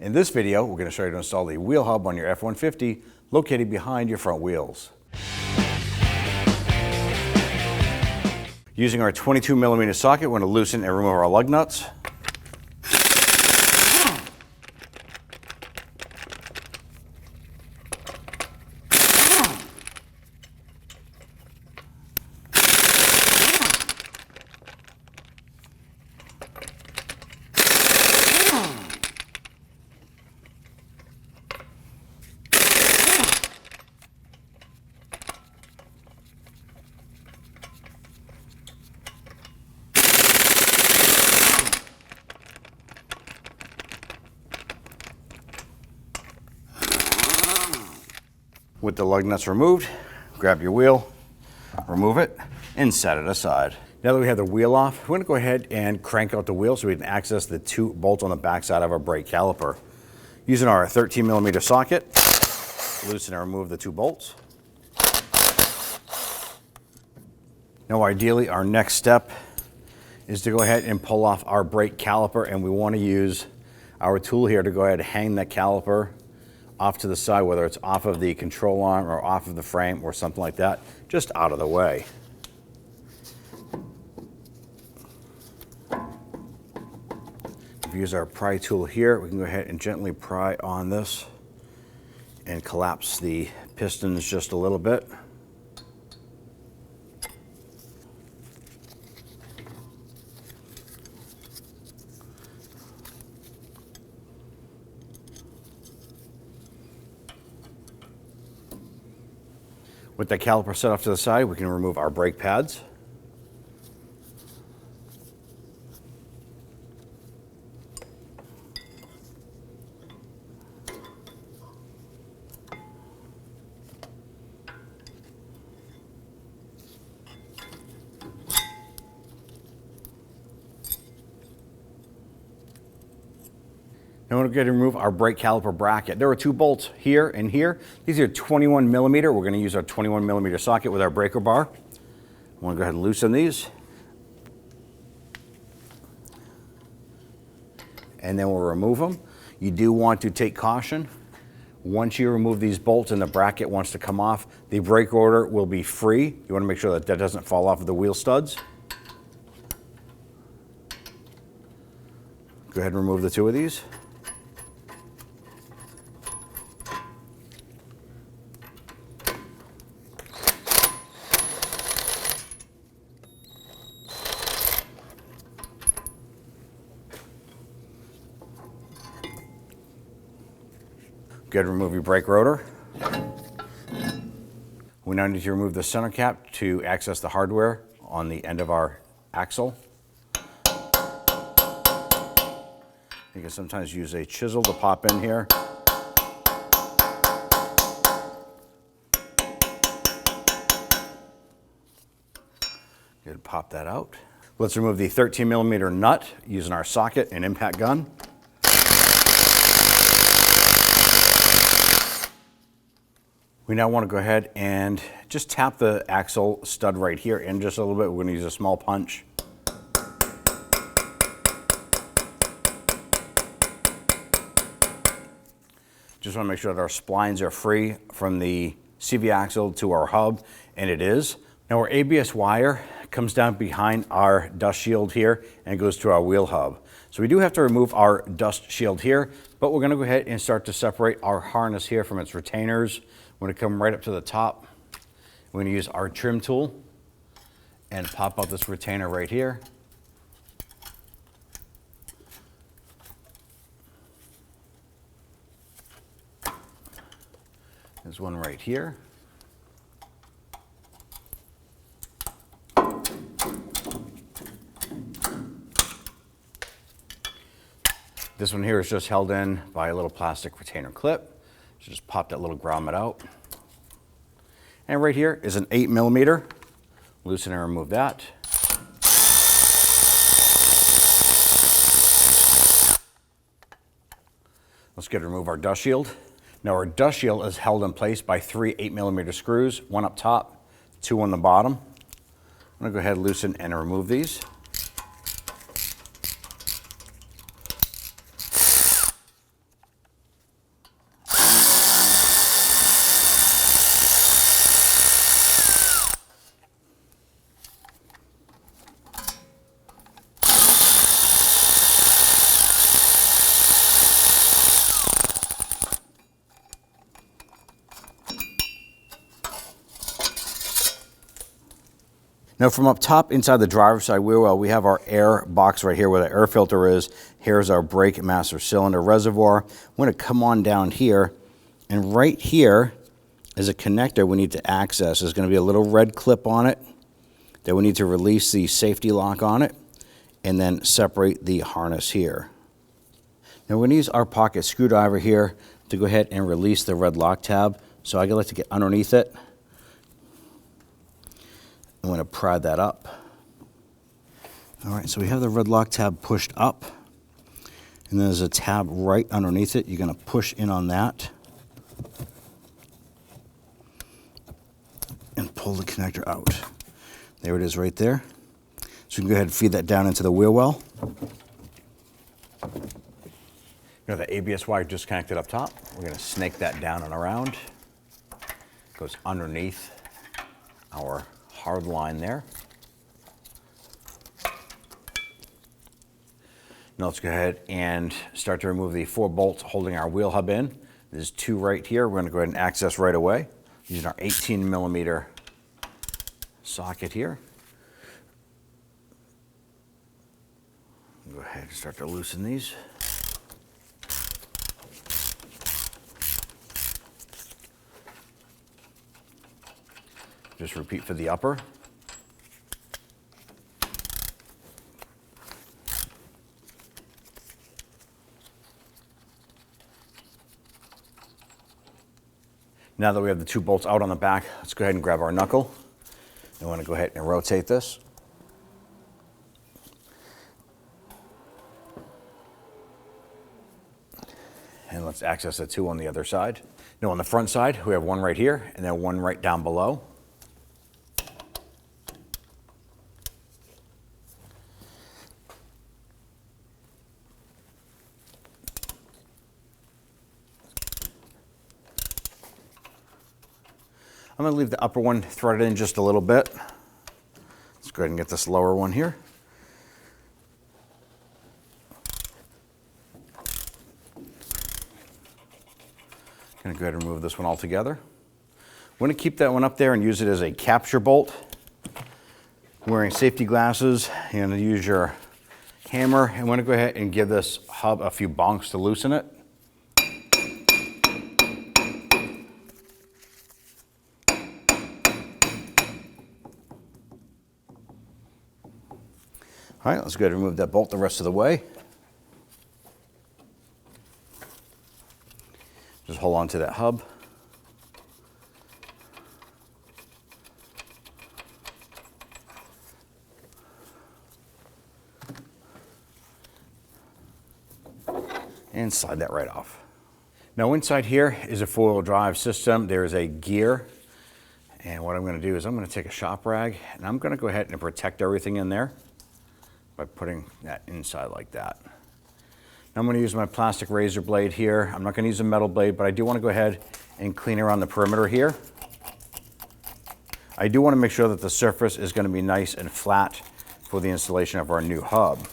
In this video, we're going to show you to install the wheel hub on your F-150 located behind your front wheels. Using our 22mm socket, we're going to loosen and remove our lug nuts. With the lug nuts removed, grab your wheel, remove it, and set it aside. Now that we have the wheel off, we're going to go ahead and crank out the wheel so we can access the two bolts on the back side of our brake caliper. Using our 13mm socket, loosen and remove the two bolts. Now ideally, our next step is to go ahead and pull off our brake caliper, and we want to use our tool here to go ahead and hang the caliper off to the side, whether it's off of the control arm or off of the frame or something like that, just out of the way. If we use our pry tool here, we can go ahead and gently pry on this and collapse the pistons just a little bit. With the caliper set off to the side, we can remove our brake pads. Now we're going to remove our brake caliper bracket. There are two bolts here and here. These are 21mm. We're going to use our 21mm socket with our breaker bar. I want to go ahead and loosen these. And then we'll remove them. You do want to take caution. Once you remove these bolts and the bracket wants to come off, the brake rotor will be free. You want to make sure that that doesn't fall off of the wheel studs. Go ahead and remove the two of these. Go ahead and remove your brake rotor. We now need to remove the center cap to access the hardware on the end of our axle. You can sometimes use a chisel to pop in here. Go ahead and pop that out. Let's remove the 13mm nut using our socket and impact gun. We now want to go ahead and just tap the axle stud right here in just a little bit. We're going to use a small punch. Just want to make sure that our splines are free from the CV axle to our hub, and it is. Now our ABS wire comes down behind our dust shield here and goes to our wheel hub. So we do have to remove our dust shield here, but we're going to go ahead and start to separate our harness here from its retainers. We're going to come right up to the top. We're going to use our trim tool and pop out this retainer right here. There's one right here. This one here is just held in by a little plastic retainer clip. So just pop that little grommet out. And right here is an 8mm. Loosen and remove that. Let's get to remove our dust shield. Now our dust shield is held in place by 3 8mm screws, one up top, 2 on the bottom. I'm going to go ahead and loosen and remove these. Now from up top inside the driver's side wheel well, we have our air box right here where the air filter is. Here's our brake master cylinder reservoir. We're going to come on down here, and right here is a connector we need to access. There's going to be a little red clip on it that we need to release the safety lock on it and then separate the harness here. Now we're going to use our pocket screwdriver here to go ahead and release the red lock tab. So I like to get underneath it. I'm going to pry that up. All right, so we have the red lock tab pushed up, and then there's a tab right underneath it. You're going to push in on that and pull the connector out. There it is right there. So we can go ahead and feed that down into the wheel well. You know, the ABS wire disconnected up top. We're going to snake that down and around. It goes underneath our hard line there. Now let's go ahead and start to remove the 4 bolts holding our wheel hub in. There's 2 right here. We're going to go ahead and access right away using our 18mm socket here. Go ahead and start to loosen these. Just repeat for the upper. Now that we have the 2 bolts out on the back, let's go ahead and grab our knuckle. I want to go ahead and rotate this. And let's access the 2 on the other side. Now on the front side, we have 1 right here and then 1 right down below. I'm going to leave the upper one threaded in just a little bit. Let's go ahead and get this lower one here. Going to go ahead and remove this one altogether. We're going to keep that one up there and use it as a capture bolt. Wearing safety glasses, you're going to use your hammer and want to go ahead and give this hub a few bonks to loosen it. All right, let's go ahead and remove that bolt the rest of the way. Just hold on to that hub. And slide that right off. Now inside here is a 4-wheel drive system. There is a gear. And what I'm going to do is I'm going to take a shop rag and I'm going to go ahead and protect everything in there by putting that inside like that. Now I'm going to use my plastic razor blade here. I'm not going to use a metal blade, but I do want to go ahead and clean around the perimeter here. I do want to make sure that the surface is going to be nice and flat for the installation of our new hub.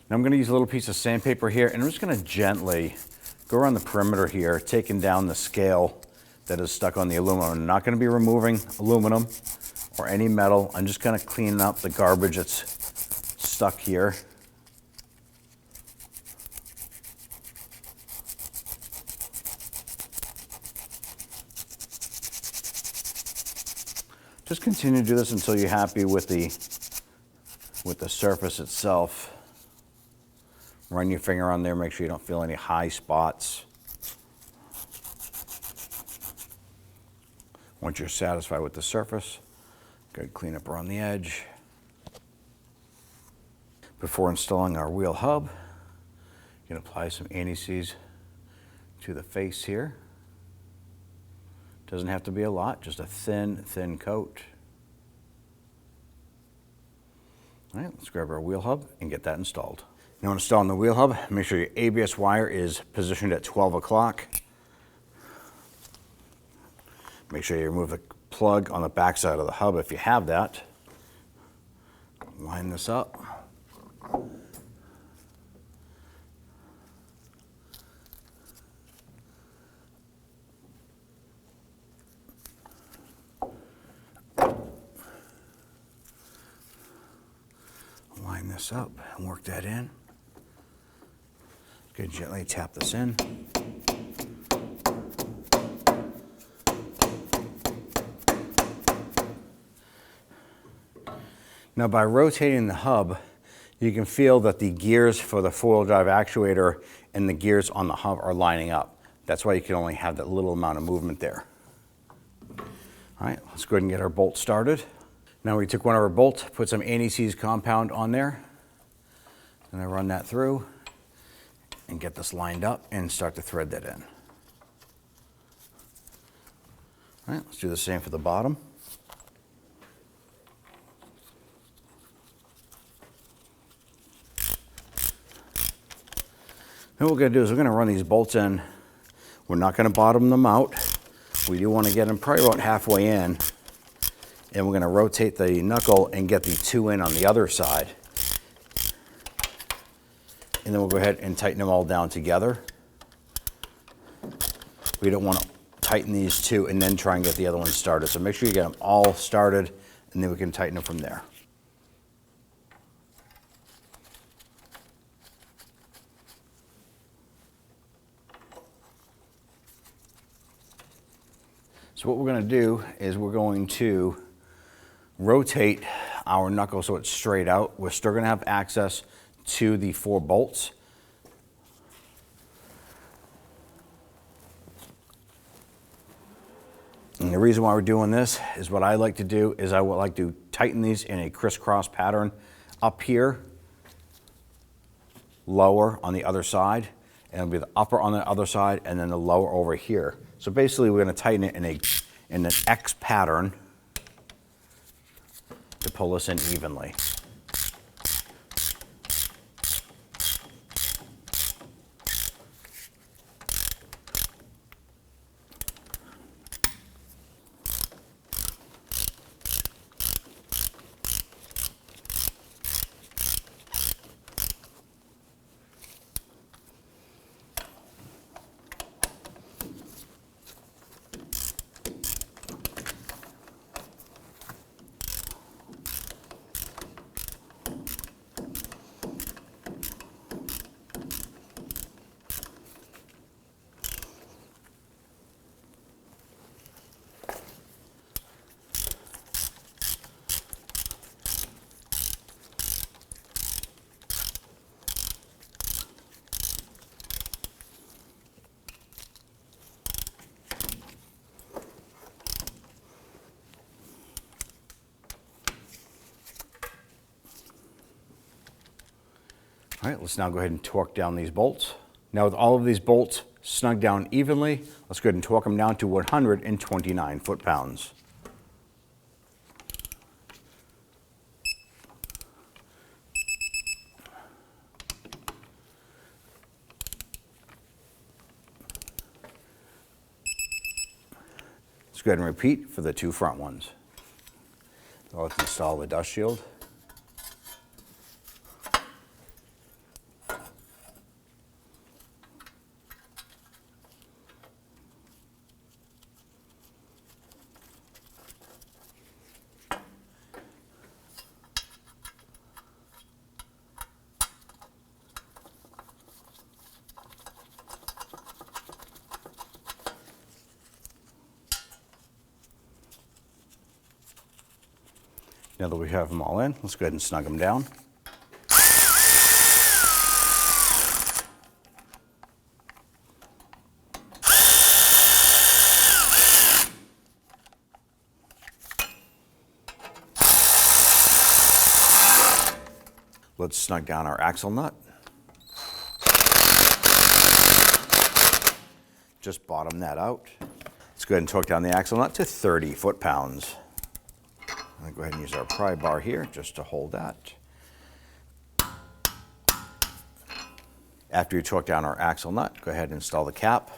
Now I'm going to use a little piece of sandpaper here and I'm just going to gently go around the perimeter here, taking down the scale that is stuck on the aluminum. I'm not going to be removing aluminum or any metal. I'm just going to clean up the garbage that's stuck here. Just continue to do this until you're happy with the surface itself. Run your finger on there, make sure you don't feel any high spots. Once you're satisfied with the surface, go ahead and clean up around the edge. Before installing our wheel hub, you can apply some anti-seize to the face here. Doesn't have to be a lot, just a thin coat. All right, let's grab our wheel hub and get that installed. Now installing the wheel hub, make sure your ABS wire is positioned at 12 o'clock. Make sure you remove the plug on the back side of the hub if you have that. Line this up. this up and work that in. Okay, gently tap this in. Now by rotating the hub, you can feel that the gears for the four-wheel drive actuator and the gears on the hub are lining up. That's why you can only have that little amount of movement there. All right, let's go ahead and get our bolt started. Now we took one of our bolts, put some anti-seize compound on there, and I run that through and get this lined up and start to thread that in. All right, let's do the same for the bottom. Then what we're going to do is we're going to run these bolts in. We're not going to bottom them out. We do want to get them probably about halfway in. And we're going to rotate the knuckle and get the two in on the other side. And then we'll go ahead and tighten them all down together. We don't want to tighten these two and then try and get the other one started. So make sure you get them all started and then we can tighten them from there. So what we're going to do is we're going to rotate our knuckle so it's straight out. We're still going to have access to the 4 bolts. And the reason why we're doing this is what I like to do is I would like to tighten these in a crisscross pattern up here, lower on the other side, and it'll be the upper on the other side and then the lower over here. So basically we're going to tighten it in an X pattern to pull this in evenly. All right, let's now go ahead and torque down these bolts. Now with all of these bolts snug down evenly, let's go ahead and torque them down to 129 foot-pounds. Let's go ahead and repeat for the 2 front ones. So let's install the dust shield. Now that we have them all in, let's go ahead and snug them down. Let's snug down our axle nut. Just bottom that out. Let's go ahead and torque down the axle nut to 30 foot-pounds. I'm going to go ahead and use our pry bar here just to hold that. After you torque down our axle nut, go ahead and install the cap.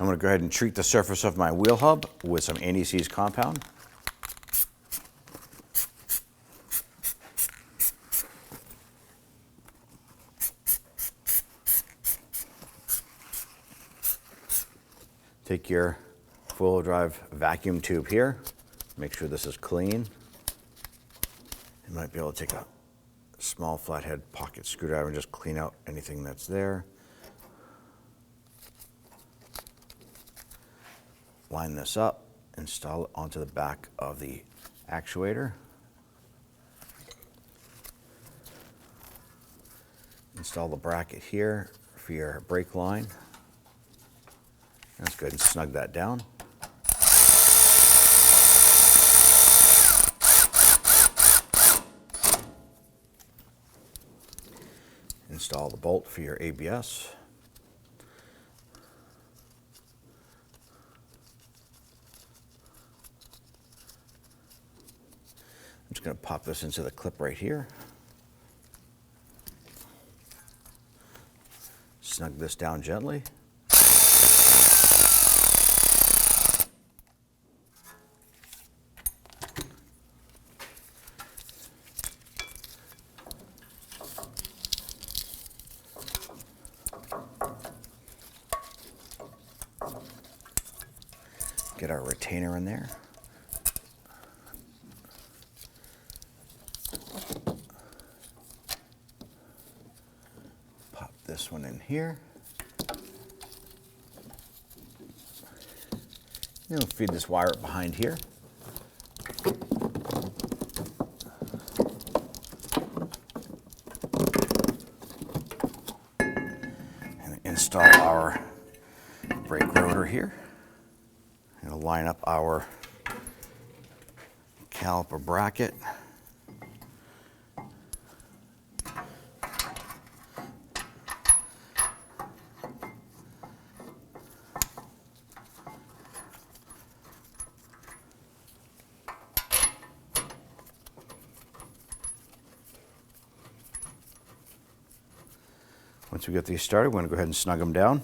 I'm going to go ahead and treat the surface of my wheel hub with some anti-seize compound. Take your four-wheel drive vacuum tube here. Make sure this is clean. You might be able to take a small flathead pocket screwdriver and just clean out anything that's there. Line this up, install it onto the back of the actuator. Install the bracket here for your brake line. Let's go ahead and snug that down. Install the bolt for your ABS. I'm just going to pop this into the clip right here. Snug this down gently. Get our retainer in there. Pop this one in here. Then we'll feed this wire up behind here. And install our brake rotor here. And line up our caliper bracket. Once we get these started, we're going to go ahead and snug them down.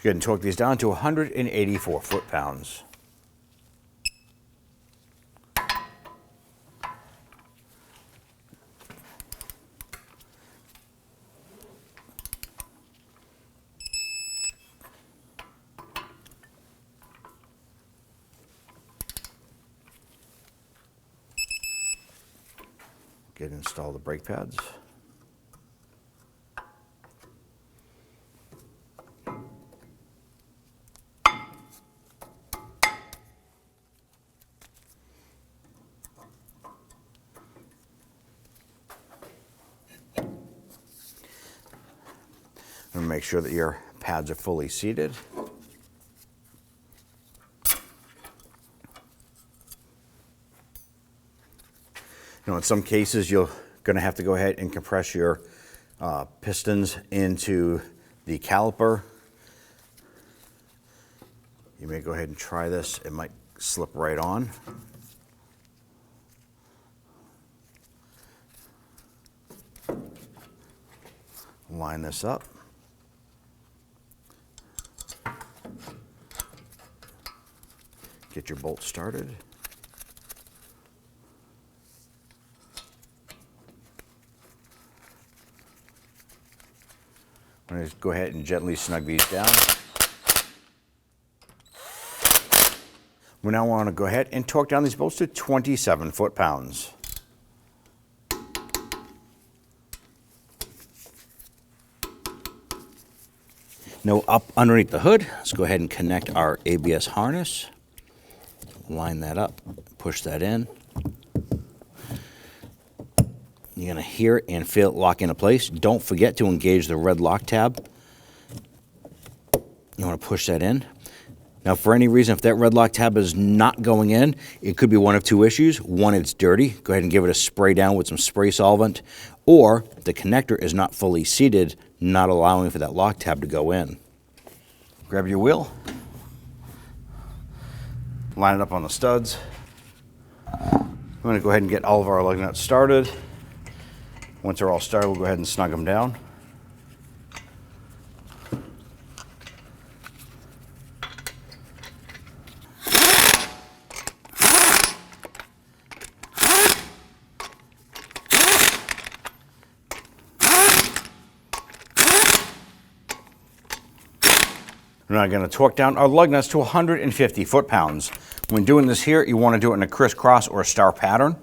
Go ahead and torque these down to 184 foot-pounds. Get install the brake pads. And make sure that your pads are fully seated. You know, in some cases, you're going to have to go ahead and compress your pistons into the caliper. You may go ahead and try this. It might slip right on. Line this up. Get your bolt started. I'm going to go ahead and gently snug these down. We now want to go ahead and torque down these bolts to 27 foot-pounds. Now up underneath the hood, let's go ahead and connect our ABS harness. Line that up, push that in. You're going to hear it and feel it lock into place. Don't forget to engage the red lock tab. You want to push that in. Now, for any reason, if that red lock tab is not going in, it could be one of two issues. One, it's dirty. Go ahead and give it a spray down with some spray solvent. Or the connector is not fully seated, not allowing for that lock tab to go in. Grab your wheel. Line it up on the studs. I'm going to go ahead and get all of our lug nuts started. Once they're all started, we'll go ahead and snug them down. We're now going to torque down our lug nuts to 150 foot-pounds. When doing this here, you want to do it in a crisscross or a star pattern.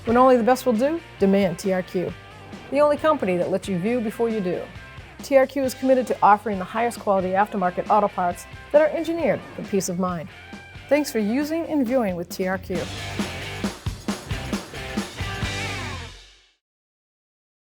When only the best will do, demand TRQ. The only company that lets you view before you do. TRQ is committed to offering the highest quality aftermarket auto parts that are engineered for peace of mind. Thanks for using and viewing with TRQ.